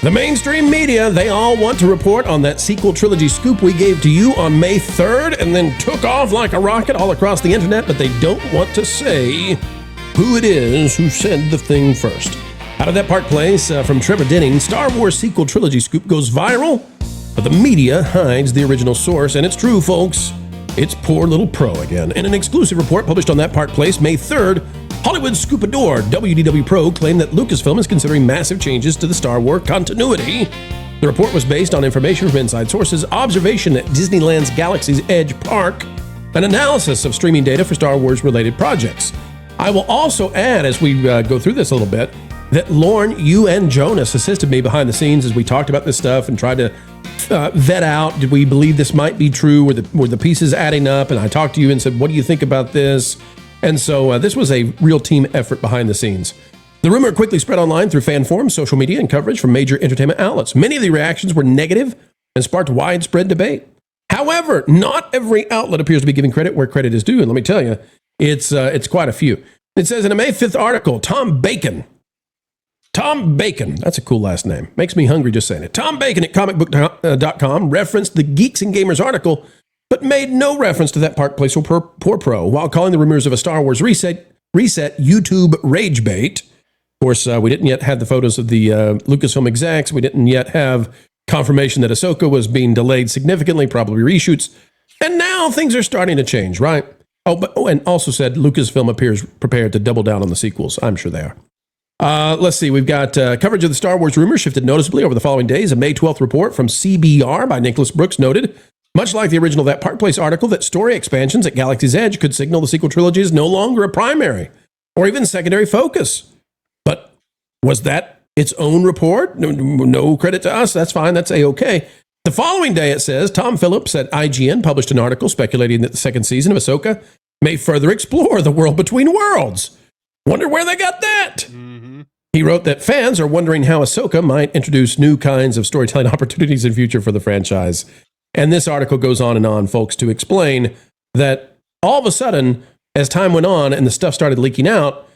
The mainstream media, they all want to report on that sequel trilogy scoop we gave to you on May 3rd and then took off like a rocket all across the internet, but they don't want to say who it is who said the thing first. Out of that Park Place, from Trevor Denning, Star Wars sequel trilogy scoop goes viral, but the media hides the original source, and it's true, folks. It's poor little Pro again. In an exclusive report published on that Park Place May 3rd, Hollywood scoopador WDW Pro claimed that Lucasfilm is considering massive changes to the Star Wars continuity. The report was based on information from inside sources, observation at Disneyland's Galaxy's Edge Park, and analysis of streaming data for Star Wars-related projects. I will also add, as we go through this a little bit, that Lauren, you and Jonas assisted me behind the scenes as we talked about this stuff and tried to vet out, did we believe this might be true? Were the pieces adding up? And I talked to you and said, what do you think about this? And so this was a real team effort behind the scenes. The rumor quickly spread online through fan forums, social media, and coverage from major entertainment outlets. Many of the reactions were negative and sparked widespread debate. However, not every outlet appears to be giving credit where credit is due. And let me tell you, it's quite a few. It says in a May 5th article, Tom Bacon, that's a cool last name. Makes me hungry just saying it. Tom Bacon at comicbook.com referenced the Geeks and Gamers article, but made no reference to that Park Place or Poor Pro, while calling the rumors of a Star Wars reset YouTube rage bait. Of course, we didn't yet have the photos of the Lucasfilm execs. We didn't yet have confirmation that Ahsoka was being delayed significantly, probably reshoots. And now things are starting to change, right? And also said Lucasfilm appears prepared to double down on the sequels. I'm sure they are. Let's see. We've got coverage of the Star Wars rumors shifted noticeably over the following days. A May 12th report from CBR by Nicholas Brooks noted, much like the original That Park Place article, that story expansions at Galaxy's Edge could signal the sequel trilogy is no longer a primary or even secondary focus. But was that its own report? No credit to us. That's fine. That's A-OK. The following day, it says, Tom Phillips at IGN published an article speculating that the second season of Ahsoka may further explore the world between worlds. Wonder where they got that? Mm-hmm. He wrote that fans are wondering how Ahsoka might introduce new kinds of storytelling opportunities in future for the franchise. And this article goes on, folks, to explain that all of a sudden, as time went on and the stuff started leaking out,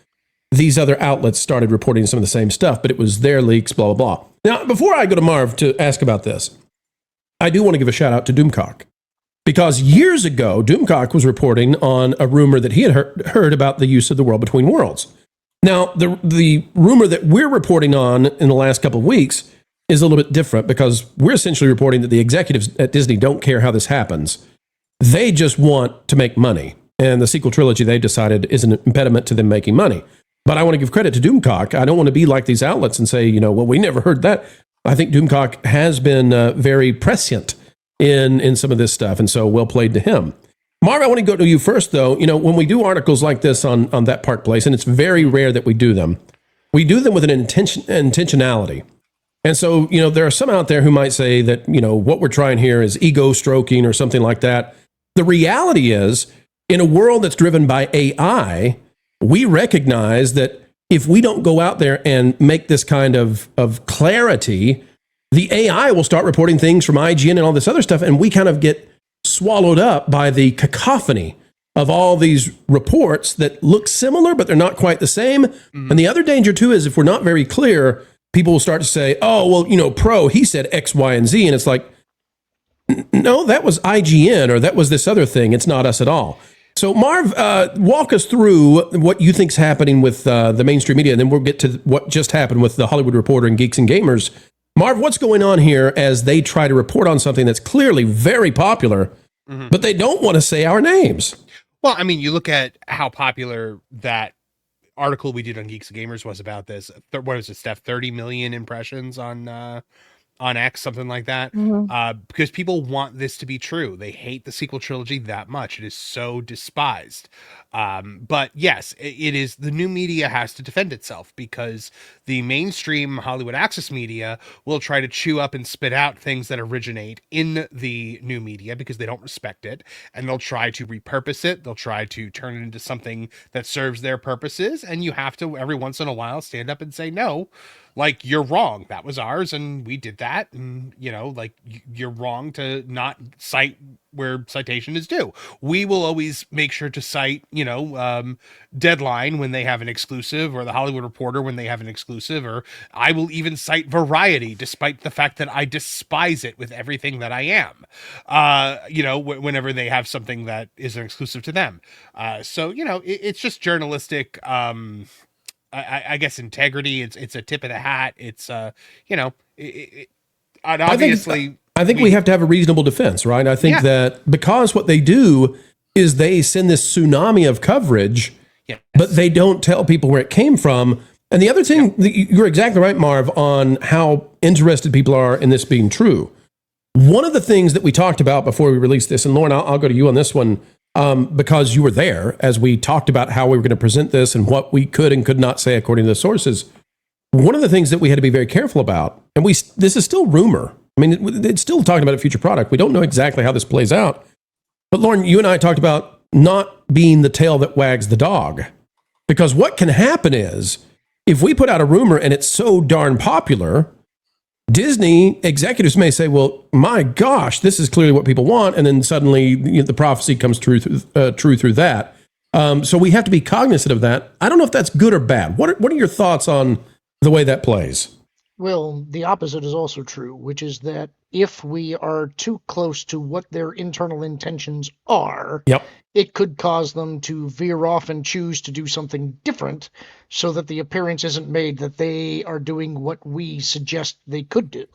these other outlets started reporting some of the same stuff, but it was their leaks, blah, blah, blah. Now, before I go to Marv to ask about this, I do want to give a shout out to Doomcock. Because years ago, Doomcock was reporting on a rumor that he had heard about the use of the world between worlds. Now, the rumor that we're reporting on in the last couple of weeks is a little bit different because we're essentially reporting that the executives at Disney don't care how this happens. They just want to make money. And the sequel trilogy, they decided, is an impediment to them making money. But I want to give credit to Doomcock. I don't want to be like these outlets and say, well, we never heard that. I think Doomcock has been very prescient in some of this stuff, and so well played to him. Marv, I want to go to you first, though. When we do articles like this on That Park Place, and it's very rare that we do them with an intentionality. And so, there are some out there who might say that, what we're trying here is ego stroking or something like that. The reality is, in a world that's driven by AI, we recognize that if we don't go out there and make this kind of clarity, the AI will start reporting things from IGN and all this other stuff, and we kind of get swallowed up by the cacophony of all these reports that look similar, but they're not quite the same. Mm-hmm. And the other danger, too, is if we're not very clear, people will start to say, oh, well, Pro, he said X, Y, and Z. And it's like, no, that was IGN, or that was this other thing. It's not us at all. So, Marv, walk us through what you think's happening with the mainstream media, and then we'll get to what just happened with the Hollywood Reporter and Geeks and Gamers. Marv, what's going on here as they try to report on something that's clearly very popular, mm-hmm. but they don't want to say our names? Well, I mean, you look at how popular that article we did on Geeks and Gamers was about this. What was it, Steph? 30 million impressions on X, something like that. Mm-hmm. Because people want this to be true. They hate the sequel trilogy that much. It is so despised. But yes, it is. The new media has to defend itself because the mainstream Hollywood access media will try to chew up and spit out things that originate in the new media because they don't respect it. And they'll try to repurpose it. They'll try to turn it into something that serves their purposes. And you have to, every once in a while, stand up and say, no, like, you're wrong. That was ours, and we did that. And, like, you're wrong to not cite where citation is due. We will always make sure to cite, Deadline when they have an exclusive, or the Hollywood Reporter when they have an exclusive, or I will even cite Variety, despite the fact that I despise it with everything that I am, whenever they have something that is an exclusive to them. So, it's just journalistic, I guess, integrity. It's a tip of the hat. It's and obviously I think we have to have a reasonable defense, right? I think that because what they do is they send this tsunami of coverage, but they don't tell people where it came from. And the other thing, you're exactly right, Marv, on how interested people are in this being true. One of the things that we talked about before we released this, and Lauren, I'll go to you on this one, because you were there as we talked about how we were going to present this and what we could and could not say according to the sources. One of the things that we had to be very careful about, and this is still rumor. I mean, it's still talking about a future product. We don't know exactly how this plays out. But Lauren, you and I talked about not being the tail that wags the dog. Because what can happen is, if we put out a rumor and it's so darn popular, Disney executives may say, well, my gosh, this is clearly what people want. And then suddenly the prophecy comes true through that. So we have to be cognizant of that. I don't know if that's good or bad. What are your thoughts on the way that plays? Well, the opposite is also true, which is that if we are too close to what their internal intentions are, it could cause them to veer off and choose to do something different so that the appearance isn't made that they are doing what we suggest they could do.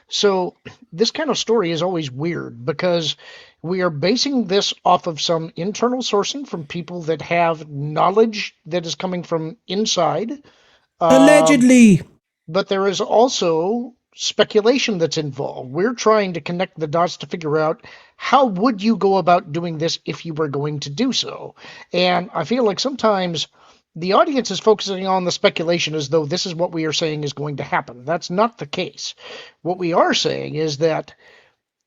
So this kind of story is always weird because we are basing this off of some internal sourcing from people that have knowledge that is coming from inside. Allegedly. But there is also speculation that's involved. We're trying to connect the dots to figure out how would you go about doing this if you were going to do so. And I feel like sometimes the audience is focusing on the speculation as though this is what we are saying is going to happen. That's not the case. What we are saying is that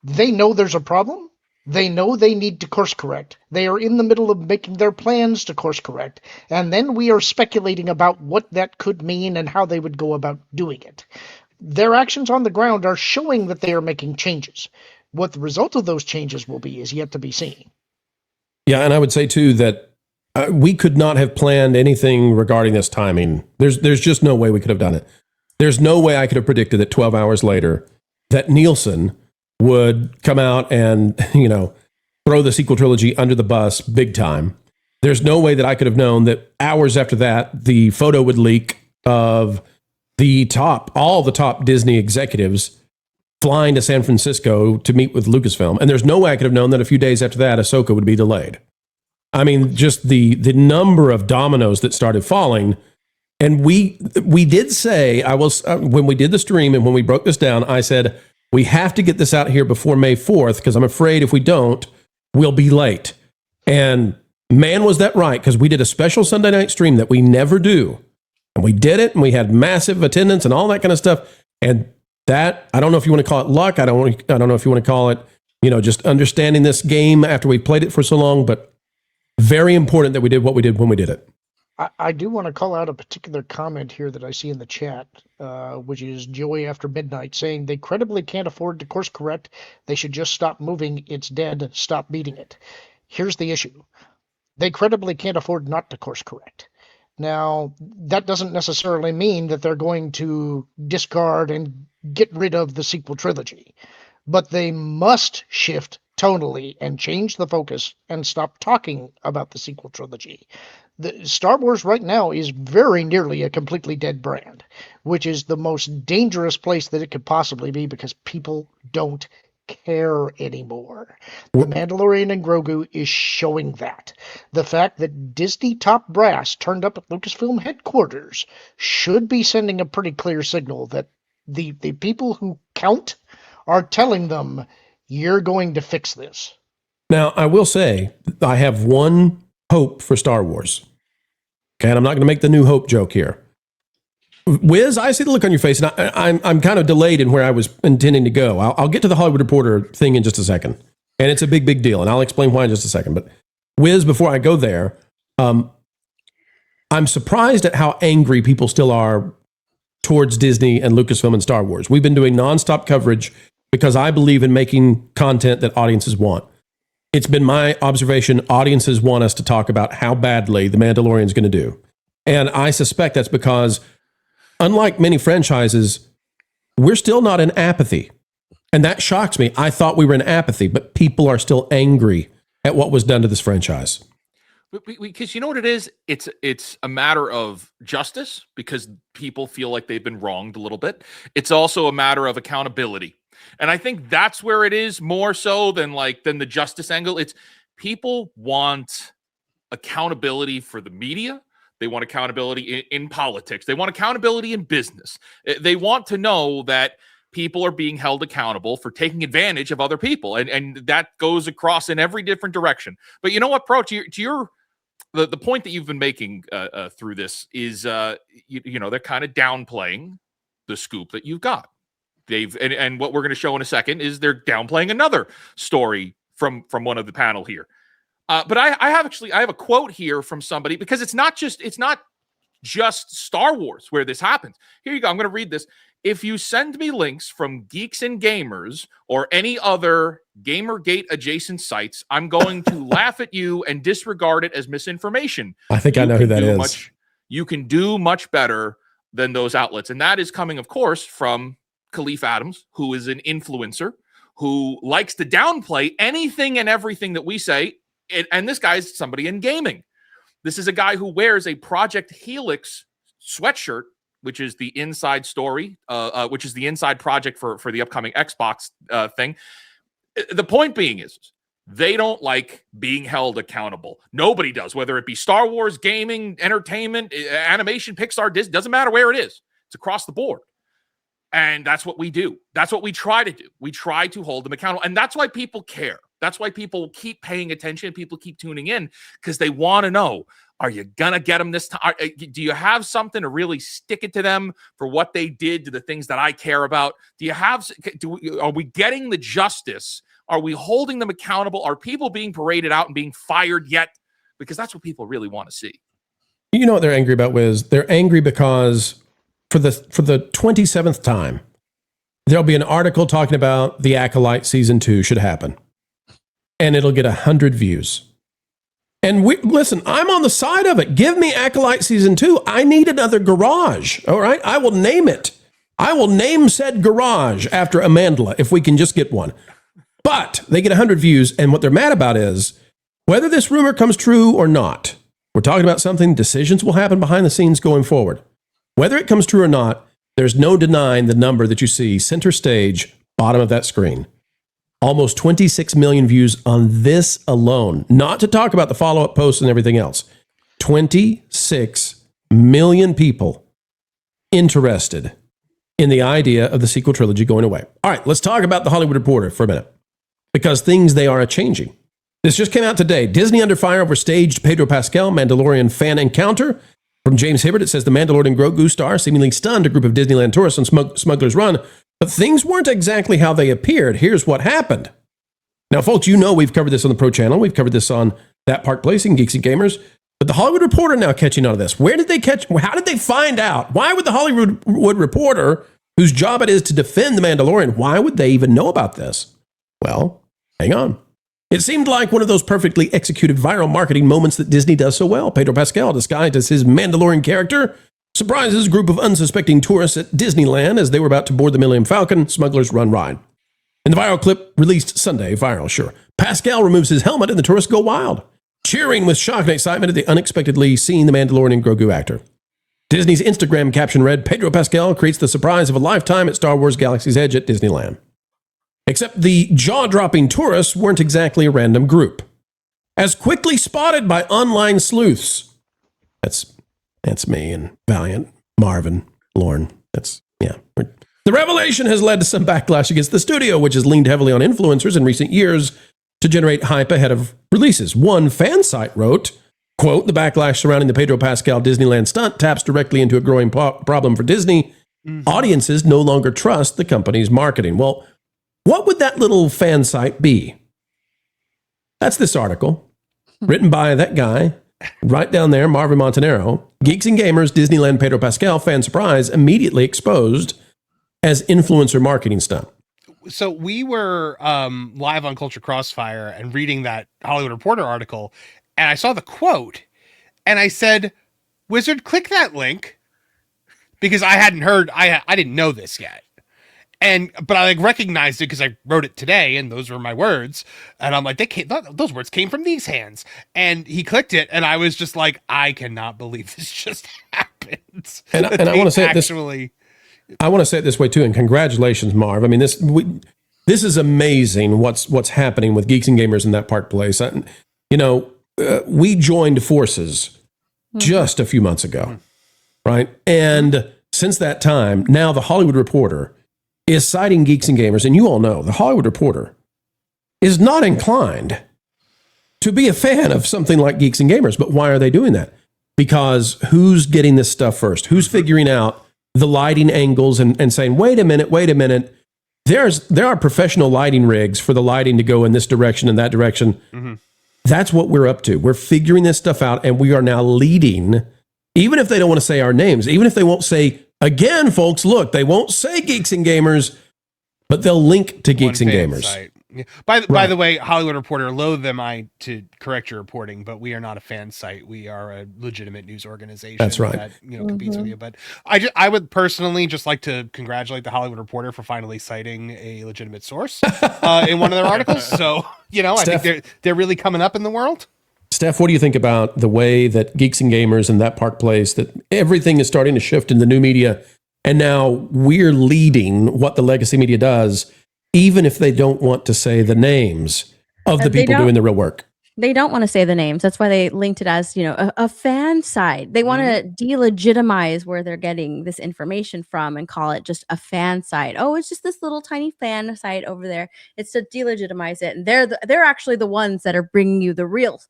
they know there's a problem. They know they need to course correct. They are in the middle of making their plans to course correct. And then we are speculating about what that could mean and how they would go about doing it. Their actions on the ground are showing that they are making changes. What the result of those changes will be is yet to be seen. Yeah, and I would say, too, that we could not have planned anything regarding this timing. There's just no way we could have done it. There's no way I could have predicted that 12 hours later that Nielsen would come out and, throw the sequel trilogy under the bus big time. There's no way that I could have known that hours after that, the photo would leak of all the top Disney executives flying to San Francisco to meet with Lucasfilm. And there's no way I could have known that a few days after that, Ahsoka would be delayed. I mean, just the number of dominoes that started falling. And we did say, when we did the stream and when we broke this down, I said, we have to get this out here before May 4th, because I'm afraid if we don't, we'll be late. And man, was that right, because we did a special Sunday night stream that we never do. And we did it, and we had massive attendance and all that kind of stuff. And that, I don't know if you want to call it luck. I don't know if you want to call it, just understanding this game after we played it for so long, but very important that we did what we did when we did it. I do want to call out a particular comment here that I see in the chat, which is Joey After Midnight saying they credibly can't afford to course correct. They should just stop moving. It's dead. Stop beating it. Here's the issue. They credibly can't afford not to course correct. Now, that doesn't necessarily mean that they're going to discard and get rid of the sequel trilogy, but they must shift tonally and change the focus and stop talking about the sequel trilogy. The Star Wars right now is very nearly a completely dead brand, which is the most dangerous place that it could possibly be because people don't care anymore. The Mandalorian and Grogu is showing that. The fact that Disney top brass turned up at Lucasfilm headquarters should be sending a pretty clear signal that the people who count are telling them, you're going to fix this. Now, I will say, I have one hope for Star Wars. Okay, and I'm not going to make the New Hope joke here. Wiz, I see the look on your face, and I'm kind of delayed in where I was intending to go. I'll get to the Hollywood Reporter thing in just a second, and it's a big, big deal, and I'll explain why in just a second. But Wiz, before I go there, I'm surprised at how angry people still are towards Disney and Lucasfilm and Star Wars. We've been doing nonstop coverage because I believe in making content that audiences want. It's been my observation, audiences want us to talk about how badly The Mandalorian is going to do. And I suspect that's because, unlike many franchises, we're still not in apathy. And that shocks me. I thought we were in apathy, but people are still angry at what was done to this franchise. Because you know what it is? It's a matter of justice because people feel like they've been wronged a little bit. It's also a matter of accountability. And I think that's where it is more so than the justice angle. It's people want accountability for the media. They want accountability in politics. They want accountability in business. They want to know that people are being held accountable for taking advantage of other people. And that goes across in every different direction. But you know what, Pro, to your the point that you've been making through this is, you know, they're kind of downplaying the scoop that you've got. And what we're going to show in a second is they're downplaying another story from one of the panel here. But I have a quote here from somebody, because it's not just Star Wars where this happens. Here you go. I'm going to read this. If you send me links from Geeks and Gamers or any other Gamergate adjacent sites, I'm going to laugh at you and disregard it as misinformation. I think I know who that is. You can do much better than those outlets. And that is coming, of course, from Khalif Adams, who is an influencer who likes to downplay anything and everything that we say. And this guy is somebody in gaming. This is a guy who wears a Project Helix sweatshirt, which is the inside story, which is the inside project for the upcoming Xbox thing. The point being is they don't like being held accountable. Nobody does, whether it be Star Wars, gaming, entertainment, animation, Pixar, Disney, doesn't matter where it is. It's across the board. And that's what we do. That's what we try to do. We try to hold them accountable. And that's why people care. That's why people keep paying attention. People keep tuning in because they want to know, are you going to get them this time? Do you have something to really stick it to them for what they did to the things that I care about? Are we getting the justice? Are we holding them accountable? Are people being paraded out and being fired yet? Because that's what people really want to see. You know what they're angry about, Wiz? They're angry because for the 27th time, there'll be an article talking about The Acolyte Season 2 should happen. And it'll get 100 views. And listen, I'm on the side of it. Give me Acolyte Season 2. I need another garage, all right? I will name it. I will name said garage after Amandla if we can just get one. But they get 100 views, and what they're mad about is whether this rumor comes true or not. We're talking about something, decisions will happen behind the scenes going forward. Whether it comes true or not, there's no denying the number that you see center stage, bottom of that screen. Almost 26 million views on this alone. Not to talk about the follow-up posts and everything else. 26 million people interested in the idea of the sequel trilogy going away. All right, let's talk about The Hollywood Reporter for a minute. Because things, they are changing. This just came out today. Disney under fire over staged Pedro Pascal Mandalorian fan encounter. From James Hibbert, it says the Mandalorian Grogu star seemingly stunned a group of Disneyland tourists on Smuggler's Run. But things weren't exactly how they appeared. Here's what happened. Now, folks, you know we've covered this on the Pro Channel. We've covered this on That Park Place and Geeks and Gamers. But the Hollywood Reporter now catching on to this. Where did they catch? How did they find out? Why would the Hollywood Reporter, whose job it is to defend the Mandalorian, why would they even know about this? Well, hang on. It seemed like one of those perfectly executed viral marketing moments that Disney does so well. Pedro Pascal, disguised as his Mandalorian character, surprises a group of unsuspecting tourists at Disneyland as they were about to board the Millennium Falcon Smuggler's Run ride. In the viral clip released Sunday, viral, sure, Pascal removes his helmet and the tourists go wild, cheering with shock and excitement at the unexpectedly seen the Mandalorian Grogu actor. Disney's Instagram caption read, Pedro Pascal creates the surprise of a lifetime at Star Wars Galaxy's Edge at Disneyland. Except the jaw-dropping tourists weren't exactly a random group. As quickly spotted by online sleuths. That's me and Valiant, Marvin, Lauren. The revelation has led to some backlash against the studio, which has leaned heavily on influencers in recent years to generate hype ahead of releases. One fan site wrote, quote, the backlash surrounding the Pedro Pascal Disneyland stunt taps directly into a growing problem for Disney. Mm-hmm. Audiences no longer trust the company's marketing. Well, what would that little fan site be? That's this article, written by that guy, right down there, Marvin Montanaro, Geeks and Gamers, Disneyland Pedro Pascal, fan surprise, immediately exposed as influencer marketing stunt. So we were live on Culture Crossfire and reading that Hollywood Reporter article, and I saw the quote, and I said, "Wizard, click that link," because I hadn't heard, I didn't know this yet, but I recognized it because I wrote it today, and those were my words, and I'm like, those words came from these hands, and he clicked it, and I was just like, I cannot believe this just happened. And I want to say actually. I want to say it this way too, and congratulations, Marv. I mean, this is amazing. What's happening with Geeks and Gamers in that park place? We joined forces just a few months ago, right? And since that time, now the Hollywood Reporter is citing Geeks and Gamers, and you all know the Hollywood Reporter is not inclined to be a fan of something like Geeks and Gamers. But why are they doing that? Because who's getting this stuff first? Who's figuring out the lighting angles and saying, wait a minute. There are professional lighting rigs for the lighting to go in this direction and that direction. Mm-hmm. That's what we're up to. We're figuring this stuff out, and we are now leading, even if they don't want to say our names, even if they won't say, again, folks, look, they won't say Geeks and Gamers, but they'll link to Geeks and Gamers. Site. Yeah. By the way, Hollywood Reporter, loath am I to correct your reporting, but we are not a fan site. We are a legitimate news organization. That's right. That competes with you. But I would personally just like to congratulate the Hollywood Reporter for finally citing a legitimate source in one of their articles. So I think they're really coming up in the world. Steph, what do you think about the way that Geeks and Gamers and that park place, that everything is starting to shift in the new media, and now we're leading what the legacy media does, even if they don't want to say the names of the people doing the real work? They don't want to say the names. That's why they linked it as, a fan site. They want to delegitimize where they're getting this information from and call it just a fan site. Oh, it's just this little tiny fan site over there. It's to delegitimize it. And they're actually the ones that are bringing you the real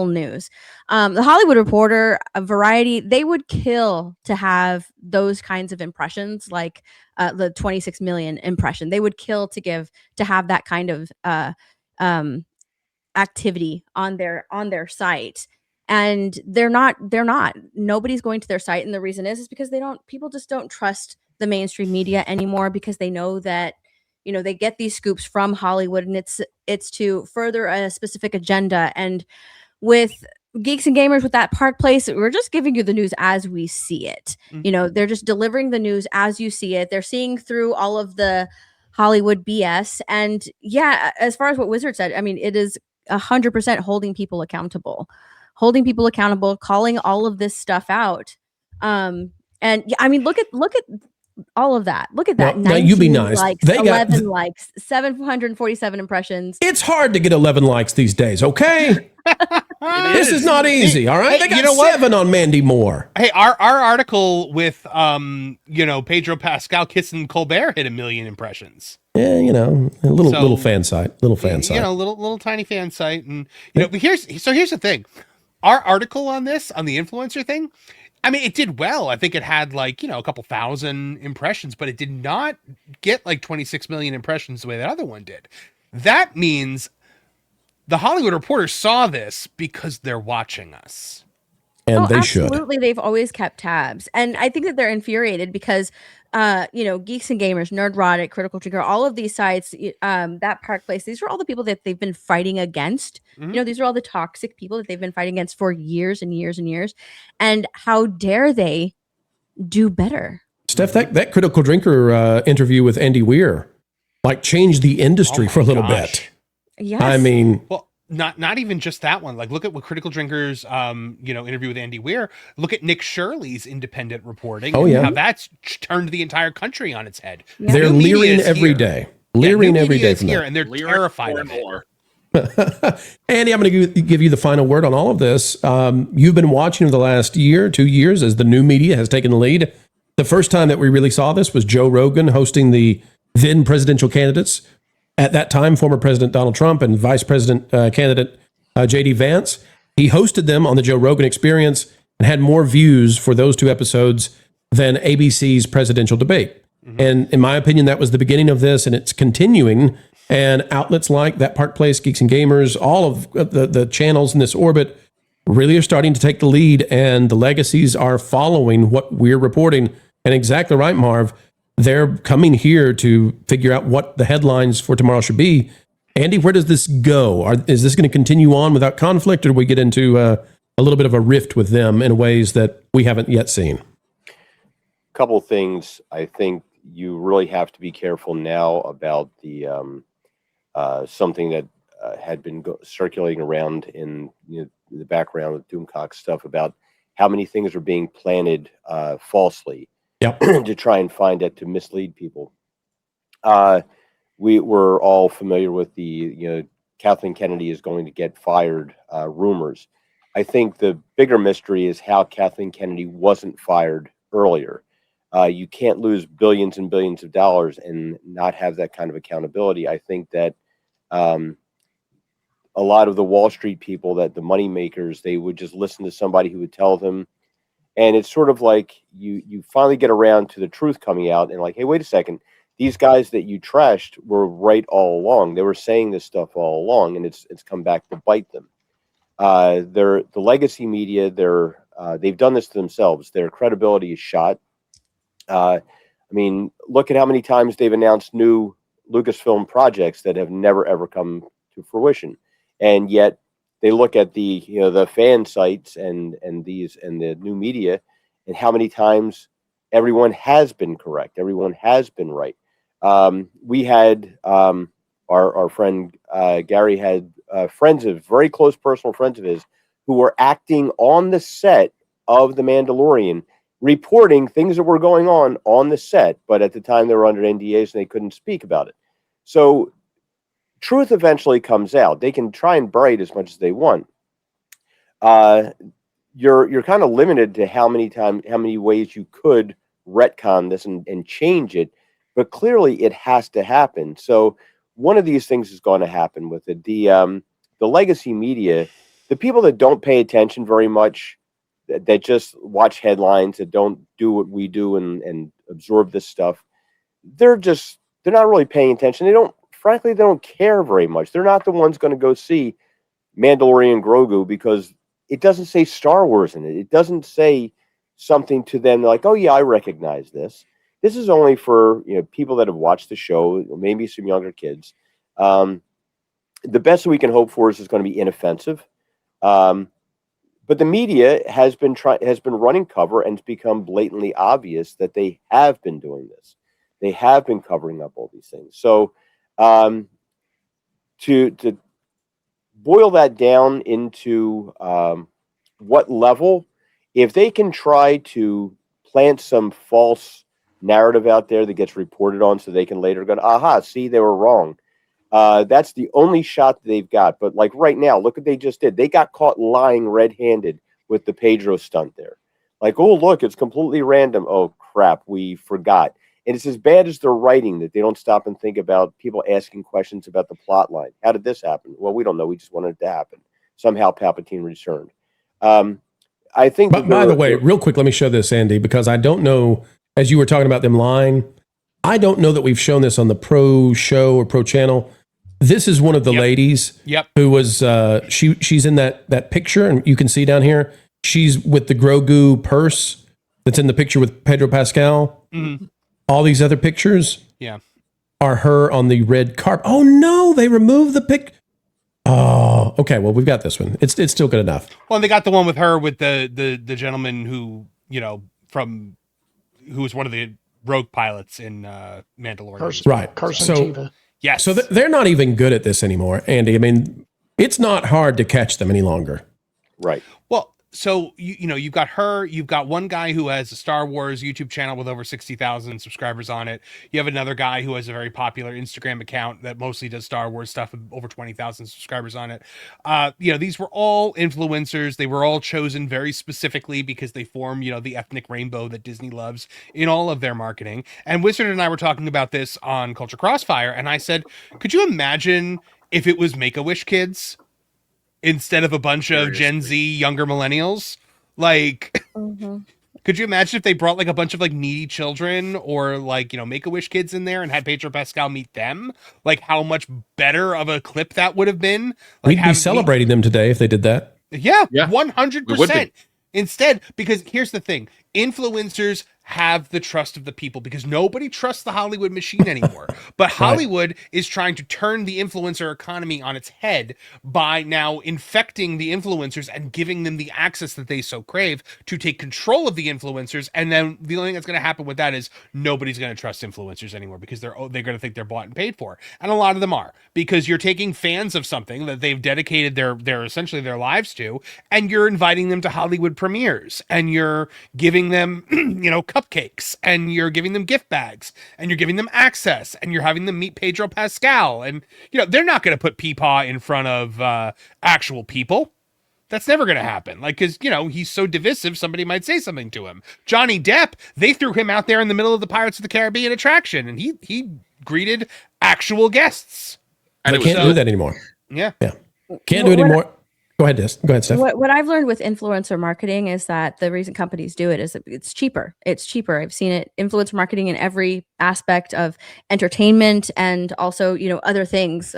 news. The Hollywood Reporter, Variety, they would kill to have those kinds of impressions, like the 26 million impression. They would kill to have that kind of activity on their site. And they're not. Nobody's going to their site, and the reason is because people just don't trust the mainstream media anymore, because they know that they get these scoops from Hollywood, and it's to further a specific agenda. And with Geeks and Gamers, with that park place, we're just giving you the news as we see it. They're just delivering the news as you see it. They're seeing through all of the Hollywood BS. And yeah, as far as what Wizard said, I mean, it is 100% holding people accountable, calling all of this stuff out. And yeah, I mean, look at all of that. Look at that. Now you be nice. Likes, they 11 likes, 747 impressions. It's hard to get 11 likes these days, okay? This is not easy, all right? They got 7 on Mandy Moore. Hey, our article with Pedro Pascal kissing Colbert hit 1 million impressions. Yeah, a little fan site. Little tiny fan site. And but here's the thing. Our article on this, on the influencer thing, I mean, it did well. I think it had a couple thousand impressions, but it did not get 26 million impressions the way that other one did. That means the Hollywood Reporter saw this because they're watching us. And they absolutely. should. They've always kept tabs. And I think that they're infuriated because, Geeks and Gamers, Nerdrotic, Critical Trigger, all of these sites, that park place, these are all the people that they've been fighting against. Mm-hmm. These are all the toxic people that they've been fighting against for years and years and years. And how dare they do better? Steph, that Critical Drinker interview with Andy Weir, changed the industry for a little bit. Yes. I mean... Well, not even just that one. Look at what Critical Drinkers, interview with Andy Weir. Look at Nick Shirley's independent reporting. Oh, yeah. How that's turned the entire country on its head. Yeah. They're leering every day. Leering every day from that. And they're terrified of it. Andy, I'm going to give you the final word on all of this. You've been watching over the last 2 years as the new media has taken the lead. The first time that we really saw this was Joe Rogan hosting the then presidential candidates. At that time, former President Donald Trump and Vice President candidate J.D. Vance. He hosted them on the Joe Rogan Experience and had more views for those 2 episodes than ABC's presidential debate. Mm-hmm. And in my opinion, that was the beginning of this, and it's continuing. And outlets like That Park Place, Geeks and Gamers, all of the channels in this orbit, really are starting to take the lead, and the legacies are following what we're reporting. And exactly right, Marv. They're coming here to figure out what the headlines for tomorrow should be. Andy, where does this go? Is this going to continue on without conflict, or do we get into a little bit of a rift with them in ways that we haven't yet seen? Couple things. I think you really have to be careful now about the something that had been circulating around in the background of Doomcock stuff about how many things are being planted falsely. Yep. To try and find it to mislead people. We were all familiar with the Kathleen Kennedy is going to get fired rumors. I think the bigger mystery is how Kathleen Kennedy wasn't fired earlier. You can't lose billions and billions of dollars and not have that kind of accountability. I think that a lot of the Wall Street people, that the money makers, they would just listen to somebody who would tell them. And it's sort of like you finally get around to the truth coming out and like, hey, wait a second. These guys that you trashed were right all along. They were saying this stuff all along, and it's come back to bite them. The legacy media, they've done this to themselves. Their credibility is shot. I mean, look at how many times they've announced new Lucasfilm projects that have never ever come to fruition, and yet they look at the fan sites and the new media, and how many times everyone has been correct, everyone has been right. We had our friend Gary had very close personal friends of his who were acting on the set of The Mandalorian, reporting things that were going on the set, but at the time they were under NDAs and they couldn't speak about it. So truth eventually comes out. They can try and bury it as much as they want. You're kind of limited to how many ways you could retcon this and change it, but clearly it has to happen. So one of these things is going to happen with it. The legacy media, the people that don't pay attention very much, that just watch headlines, that don't do what we do and absorb this stuff, they're not really paying attention. Frankly, they don't care very much. They're not the ones going to go see Mandalorian Grogu because it doesn't say Star Wars in it. It doesn't say something to them like, oh yeah, I recognize this. This is only for people that have watched the show, maybe some younger kids. The best we can hope for is it's going to be inoffensive. But the media has been running cover, and it's become blatantly obvious that they have been doing this. They have been covering up all these things. So to boil that down into what level, if they can try to plant some false narrative out there that gets reported on so they can later go, aha, see, they were wrong. That's the only shot that they've got. But like right now, look what they just did. They got caught lying red-handed with the Pedro stunt there. Like, oh, look, it's completely random. Oh, crap, we forgot. And it's as bad as their writing that they don't stop and think about people asking questions about the plot line. How did this happen? Well, we don't know. We just wanted it to happen. Somehow Palpatine returned. I think. But by the way, real quick, let me show this, Andy, because I don't know, as you were talking about them lying, I don't know that we've shown this on the Pro Show or Pro Channel. This is one of the ladies who was, she's in that picture, and you can see down here, she's with the Grogu purse that's in the picture with Pedro Pascal. Mm-hmm. All these other pictures are her on the red carpet. Oh, no, they removed the pic. Oh, okay. Well, we've got this one. It's still good enough. Well, and they got the one with her with the gentleman who, who was one of the rogue pilots in Mandalorian. Right. Carson Teva. Yes. So they're not even good at this anymore, Andy. I mean, it's not hard to catch them any longer. Right. Well, so you've got her. You've got one guy who has a Star Wars YouTube channel with over 60,000 subscribers on it. You have another guy who has a very popular Instagram account that mostly does Star Wars stuff with over 20,000 subscribers on it. These were all influencers. They were all chosen very specifically because they form, the ethnic rainbow that Disney loves in all of their marketing. And Wizard and I were talking about this on Culture Crossfire, and I said, could you imagine if it was Make-A-Wish kids instead of a bunch of Gen Z younger millennials? Like, could you imagine if they brought like a bunch of like needy children or like, Make-A-Wish kids in there and had Pedro Pascal meet them? Like, how much better of a clip that would have been? Like, we'd be celebrating them today if they did that. Yeah, Yeah, 100%. Instead, because here's the thing, influencers have the trust of the people because nobody trusts the Hollywood machine anymore. But Hollywood is trying to turn the influencer economy on its head by now infecting the influencers and giving them the access that they so crave to take control of the influencers. And then the only thing that's going to happen with that is nobody's going to trust influencers anymore because they're going to think they're bought and paid for. And a lot of them are, because you're taking fans of something that they've dedicated their essentially their lives to, and you're inviting them to Hollywood premieres, and you're giving them, cupcakes, and you're giving them gift bags, and you're giving them access, and you're having them meet Pedro Pascal. And, they're not going to put Peepaw in front of actual people. That's never going to happen. Like, because, he's so divisive, somebody might say something to him. Johnny Depp, they threw him out there in the middle of the Pirates of the Caribbean attraction, and he greeted actual guests. And they can't do that anymore. Yeah. Can't do it anymore. Go ahead, Steph. What I've learned with influencer marketing is that the reason companies do it is that it's cheaper. It's cheaper. I've seen it, influencer marketing in every aspect of entertainment and also, other things,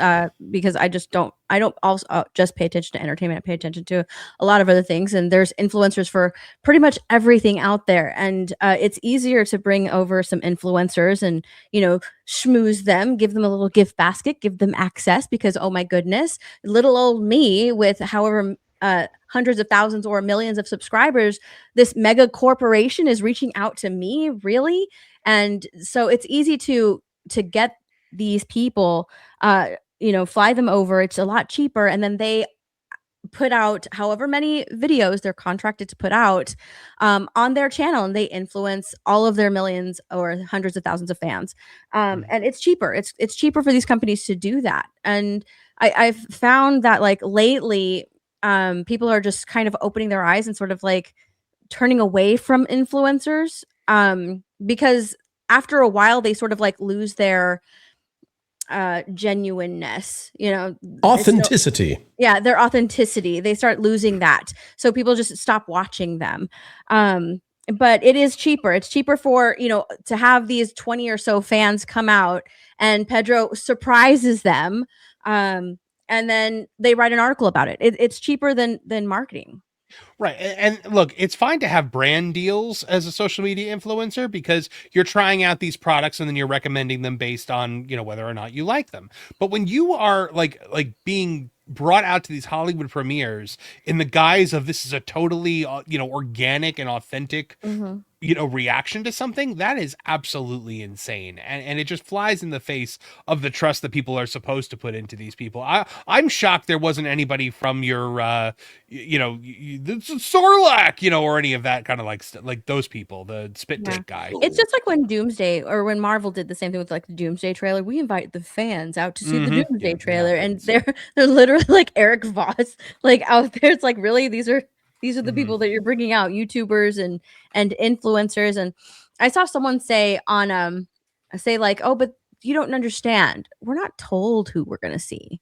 because I don't also just pay attention to entertainment. I pay attention to a lot of other things, and there's influencers for pretty much everything out there. And it's easier to bring over some influencers and, schmooze them, give them a little gift basket, give them access, because, oh my goodness, little old me with however hundreds of thousands or millions of subscribers, this mega corporation is reaching out to me, really? And so it's easy to get these people, fly them over. It's a lot cheaper. And then they put out however many videos they're contracted to put out on their channel, and they influence all of their millions or hundreds of thousands of fans. And it's cheaper. It's cheaper for these companies to do that. And I've found that, like, lately, people are just kind of opening their eyes and sort of like turning away from influencers, because after a while they sort of like lose their genuineness, authenticity. Their authenticity. They start losing that. So people just stop watching them. But it is cheaper. It's cheaper for, to have these 20 or so fans come out and Pedro surprises them. And then they write an article about it. It's cheaper than marketing. Right. And look, it's fine to have brand deals as a social media influencer because you're trying out these products and then you're recommending them based on, whether or not you like them. But when you are like being brought out to these Hollywood premieres in the guise of this is a totally, organic and authentic, reaction to something, that is absolutely insane. And it just flies in the face of the trust that people are supposed to put into these people. I'm shocked there wasn't anybody from your, Sarlacc, or any of that kind of like those people, the spit take guy. It's just like when Doomsday, or when Marvel did the same thing with like the Doomsday trailer. We invite the fans out to see the Doomsday trailer, and they're literally like Eric Voss, like out there. It's like, really, these are the people that you're bringing out, YouTubers and influencers. And I saw someone say on like, oh, but you don't understand. We're not told who we're gonna see.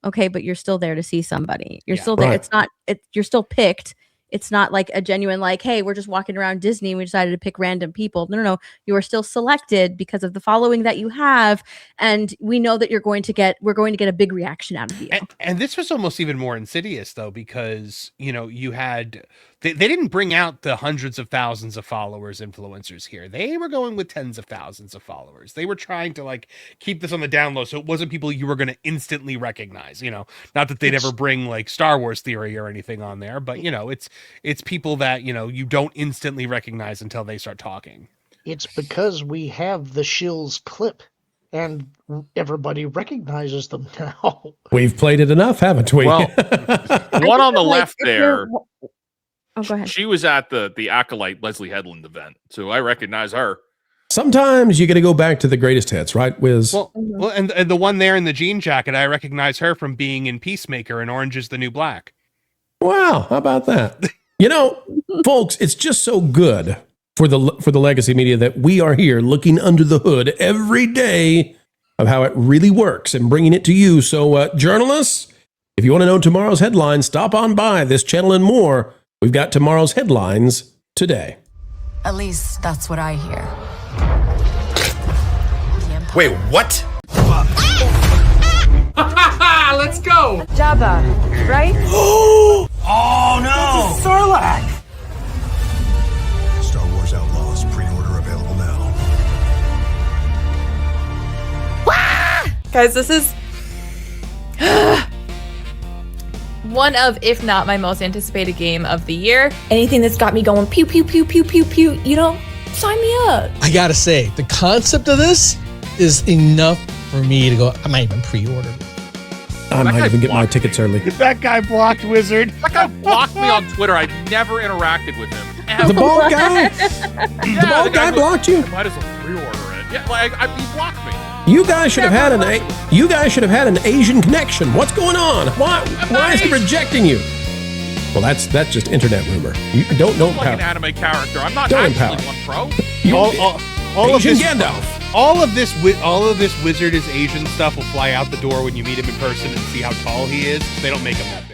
Okay, but you're still there to see somebody. You're still there. Right. You're still picked. It's not like a genuine, like, hey, we're just walking around Disney and we decided to pick random people. No. You are still selected because of the following that you have. And we know that we're going to get a big reaction out of you. And this was almost even more insidious, though, because, you had, they didn't bring out the hundreds of thousands of followers influencers here. They were going with tens of thousands of followers. They were trying to like keep this on the down low. So it wasn't people you were going to instantly recognize, not that they'd ever bring like Star Wars theory or anything on there, but it's people that, you don't instantly recognize until they start talking. It's because we have the Shills clip and everybody recognizes them now. We've played it enough, haven't we? Well, one on the left there. Oh, go ahead. She was at the Acolyte Leslie Headland event, so I recognize her. Sometimes you got to go back to the greatest hits, right, Wiz? Well, and the one there in the jean jacket, I recognize her from being in Peacemaker and Orange is the New Black. Wow, how about that? Folks, it's just so good for the legacy media that we are here looking under the hood every day of how it really works and bringing it to you. So, journalists, if you want to know tomorrow's headlines, stop on by this channel and more. We've got tomorrow's headlines today. At least that's what I hear. Wait, what? Let's go! Jabba, right? Oh no! Sarlacc! Star Wars Outlaws pre-order available now. Guys, this is one of, if not my most anticipated game of the year. Anything that's got me going pew, pew, pew, pew, pew, pew, you know, sign me up. I gotta say, the concept of this is enough for me to go, I might even pre-order. I might even get my tickets early. That guy blocked Wizard. That guy blocked me on Twitter. I've never interacted with him. The bald guy? The bald guy blocked you? I might as well pre-order it. Yeah, like he blocked me. You guys should have had an Asian connection. What's going on? Why is he rejecting you? Well, that's just internet rumor. You don't know I'm like an anime character. I'm not Don't actually empower. one pro. All of Asian this, Gandalf. all of this Wizard is Asian stuff will fly out the door when you meet him in person and see how tall he is. They don't make him that